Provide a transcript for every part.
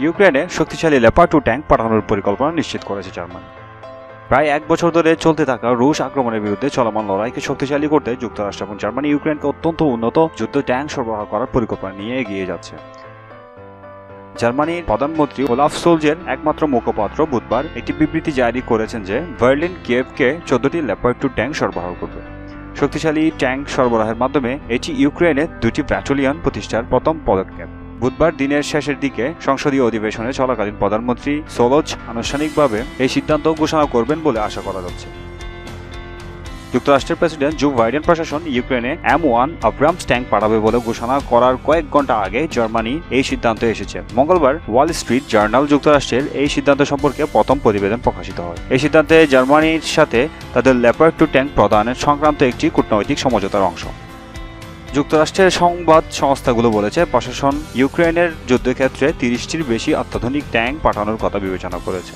ইউক্রেনে শক্তিশালী leopard 2 tank পাঠানোর পরিকল্পনা নিশ্চিত করেছে জার্মানি। প্রায় 1 বছর ধরে চলতে থাকা রুশ আক্রমণের বিরুদ্ধে চলমান লড়াইকে শক্তিশালী করতে যুক্তরাষ্ট্র এবং জার্মানি ইউক্রেনকে অত্যন্ত উন্নত যুদ্ধ ট্যাঙ্ক সরবরাহ করার পরিকল্পনা নিয়ে এগিয়ে যাচ্ছে। জার্মানির প্রধানমন্ত্রী ওলাফ সোলজের একমাত্র মুখপাত্র বুধবার একটি বিবৃতি জারি করেছেন যে বার্লিন কিয়েভকে 14টি লেপার্ড 2 ট্যাঙ্ক সরবরাহ করবে। শক্তিশালী ট্যাঙ্ক সরবরাহের মাধ্যমে এটি ইউক্রেনে 2টি ব্যাটালিয়ন প্রতিষ্ঠার প্রথম পদক্ষেপ। বুধবার দিনের শেষের দিকে সংসদীয় অধিবেশনে চলাকালীন প্রধানমন্ত্রী সোলজ আনুষ্ঠানিকভাবে এই সিদ্ধান্ত ঘোষণা করবেন বলে আশা করা যাচ্ছে। যুক্তরাষ্ট্রের প্রেসিডেন্ট জো বাইডেন প্রশাসন ইউক্রেনে M1 আব্রামস ট্যাঙ্ক পাঠাবে বলে ঘোষণা করার কয়েক ঘন্টা আগে জার্মানি এই সিদ্ধান্ত এসেছে। মঙ্গলবার ওয়াল স্ট্রিট জার্নাল যুক্তরাষ্ট্রের এই সিদ্ধান্ত সম্পর্কে প্রথম প্রতিবেদন প্রকাশিত হয়। এই সিদ্ধান্তে জার্মানির সাথে তাদের লেপার্ড 2 ট্যাঙ্ক প্রদানের সংক্রান্ত একটি কূটনৈতিক সমঝোতার অংশ। যুক্তরাষ্ট্রের সংবাদ সংস্থাগুলো বলেছে প্রশাসন ইউক্রেনের যুদ্ধক্ষেত্রে 30টির বেশি অত্যাধুনিক ট্যাঙ্ক পাঠানোর কথা বিবেচনা করেছে।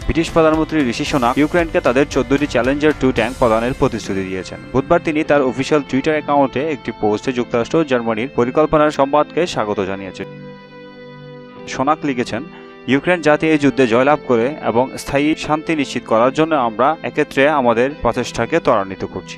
ব্রিটিশ প্রধানমন্ত্রী ঋষি সুনাক ইউক্রেনকে তাদের 14টি চ্যালেঞ্জার 2 ট্যাঙ্ক প্রদানের প্রতিশ্রুতি দিয়েছেন। বুধবার তিনি তার অফিসিয়াল টুইটার অ্যাকাউন্টে একটি পোস্টে যুক্তরাষ্ট্র ও জার্মানির পরিকল্পনার সংবাদকে স্বাগত জানিয়েছেন। সুনাক লিখেছেন, ইউক্রেন যাতে এই যুদ্ধে জয়লাভ করে এবং স্থায়ী শান্তি নিশ্চিত করার জন্য আমরা একত্রে আমাদের প্রচেষ্টাকে ত্বরান্বিত করছি।